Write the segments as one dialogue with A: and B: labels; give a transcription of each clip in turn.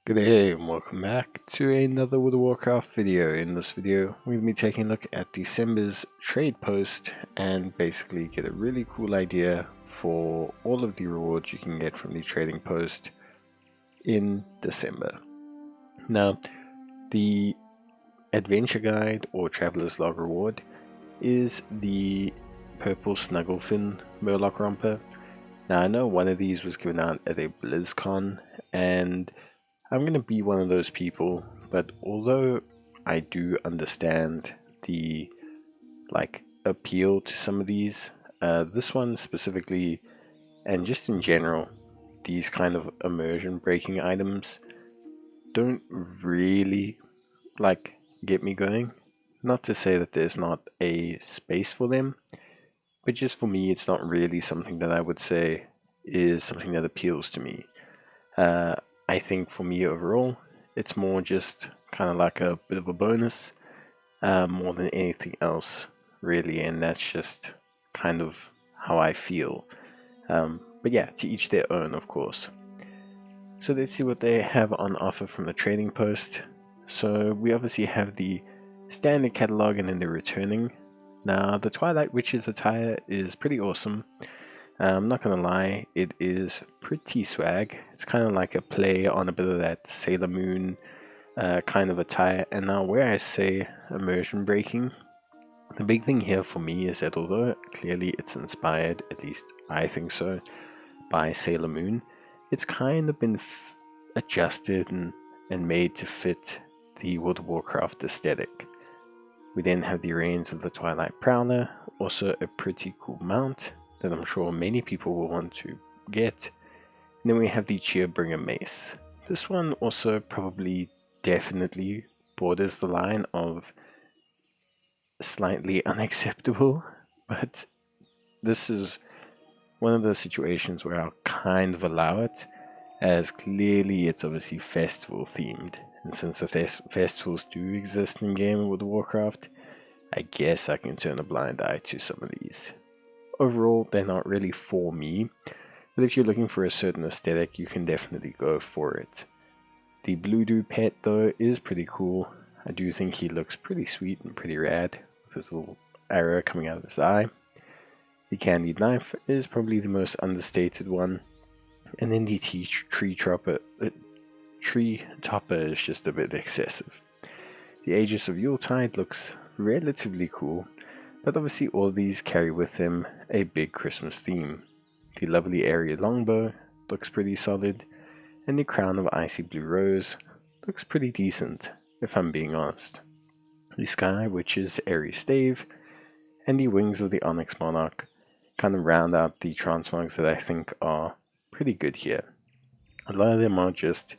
A: Good day and welcome back to another World of Warcraft video. In this video, we'll be taking a look at December's trade post and basically get a really cool idea for all of the rewards you can get from the trading post in December. Now, the adventure guide or traveler's log reward is the purple Snugglefin Murloc romper. Now, I know one of these was given out at a BlizzCon, and I'm going to be one of those people, but although I do understand the appeal to some of these, this one specifically, and just in general, these kind of immersion breaking items don't really get me going. Not to say that there's not a space for them, but just for me, it's not really something that I would say is something that appeals to me. I think for me overall, it's more just kind of like a bit of a bonus, more than anything else, really, and that's just kind of how I feel. But yeah, to each their own, of course. So let's see what they have on offer from the trading post. So we obviously have the standard catalog and then the returning. Now, the Twilight Witch's attire is pretty awesome. I'm not gonna lie, it is pretty swag. It's kind of like a play on a bit of that Sailor Moon kind of attire. And now where I say immersion breaking, the big thing here for me is that although clearly it's inspired, at least I think so, by Sailor Moon, it's kind of been adjusted and made to fit the World of Warcraft aesthetic. We then have the Reins of the Twilight Prowler, also a pretty cool mount that I'm sure many people will want to get. And then we have the Cheerbringer Mace. This one also probably definitely borders the line of slightly unacceptable, but this is one of those situations where I'll kind of allow it, as clearly it's obviously festival themed. And since the festivals do exist in game with Warcraft, I guess I can turn a blind eye to some of these. Overall, they're not really for me, but if you're looking for a certain aesthetic, you can definitely go for it. The Blue Dew pet, though, is pretty cool. I do think he looks pretty sweet and pretty rad, with his little arrow coming out of his eye. The Candied Knife is probably the most understated one, and then the Tree Topper is just a bit excessive. The Aegis of Yuletide looks relatively cool, but obviously all of these carry with them a big Christmas theme. The lovely Area Longbow looks pretty solid, and the Crown of Icy Blue Rose looks pretty decent, if I'm being honest. The Sky Witch's Airy Stave and the Wings of the Onyx Monarch kind of round out the transmogs that I think are pretty good here. A lot of them are just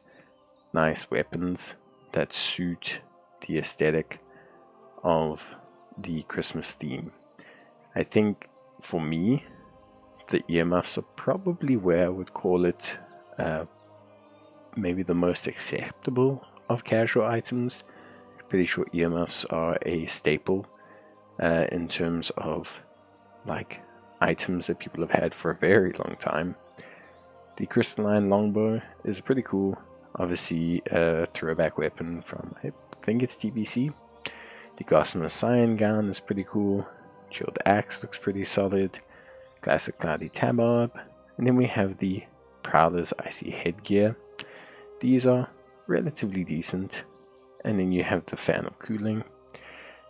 A: nice weapons that suit the aesthetic of the Christmas theme. I think for me, the earmuffs are probably where I would call it maybe the most acceptable of casual items. Pretty sure earmuffs are a staple in terms of items that people have had for a very long time. The Crystalline Longbow is pretty cool, obviously a throwback weapon from, I think it's TBC. The Gossamer Cyan Gown is pretty cool. Shield Axe looks pretty solid. Classic Cloudy Tabard. And then we have the Prowler's Icy Headgear. These are relatively decent. And then you have the Fan of Cooling.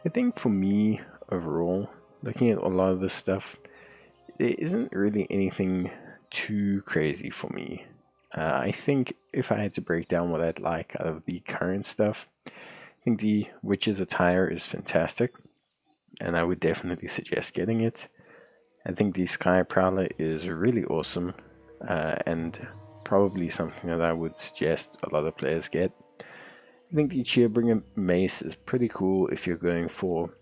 A: I think for me, overall, looking at a lot of this stuff, there isn't really anything too crazy for me. I think if I had to break down what I'd like out of the current stuff, I think the Witch's attire is fantastic, and I would definitely suggest getting it. I think the Sky Prowler is really awesome, and probably something that I would suggest a lot of players get. I think the Cheerbringer Mace is pretty cool if you're going for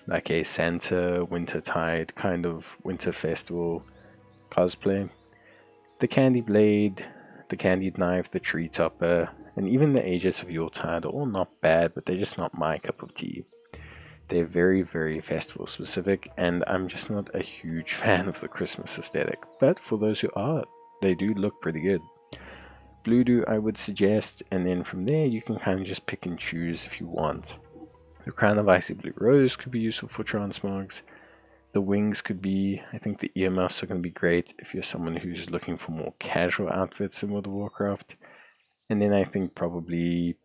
A: like a Santa Wintertide kind of winter festival cosplay. The Candy Blade, the Candied Knife, the Tree Topper, and even the Aegis of Yuletide are all not bad, but they're just not my cup of tea. They're very, very festival specific, and I'm just not a huge fan of the Christmas aesthetic. But for those who are, they do look pretty good. Blue Do I would suggest, and then from there you can kind of just pick and choose if you want. The Crown of Icy Blue Rose could be useful for transmogs. The wings could be, I think the earmuffs are going to be great if you're someone who's looking for more casual outfits in World of Warcraft. And then I think probably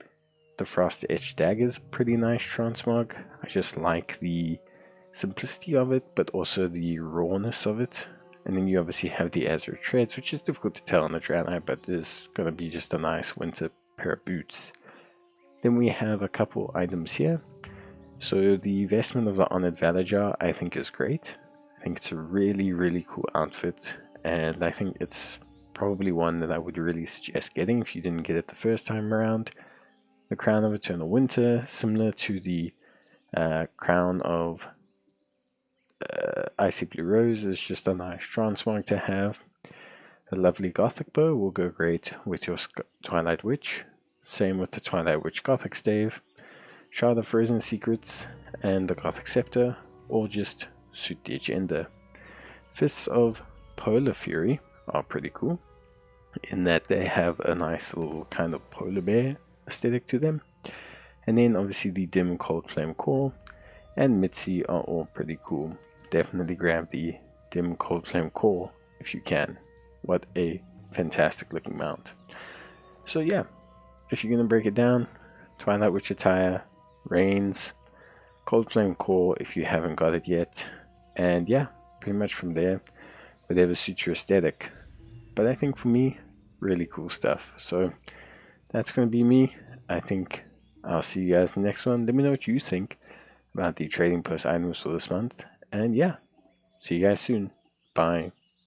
A: the Frost Etched Dagger is a pretty nice transmog. I just like the simplicity of it, but also the rawness of it. And then you obviously have the Azure Treads, which is difficult to tell on the Draenei, but is going to be just a nice winter pair of boots. Then we have a couple items here. So the Vestment of the Honored Valajar I think is great. I think it's a really, really cool outfit, and I think it's probably one that I would really suggest getting if you didn't get it the first time around. The Crown of Eternal Winter, similar to the Crown of Icy Blue Rose, is just a nice transmog to have. The lovely Gothic Bow will go great with your Twilight Witch. Same with the Twilight Witch Gothic Stave. Shard of Frozen Secrets and the Gothic Scepter all just suit the agenda. Fists of Polar Fury are pretty cool in that they have a nice little kind of polar bear aesthetic to them. And then obviously the Dim Cold Flame Core and Mitzi are all pretty cool. Definitely grab the Dim Cold Flame Core if you can. What a fantastic looking mount. So yeah, if you're going to break it down, Twilight Witch attire, Reigns, Cold Flame Core if you haven't got it yet, and yeah, pretty much from there, whatever suits your aesthetic. But I think for me, really cool stuff. So that's going to be me. I think I'll see you guys in the next one. Let me know what you think about the trading post items for this month, and yeah, see you guys soon. Bye.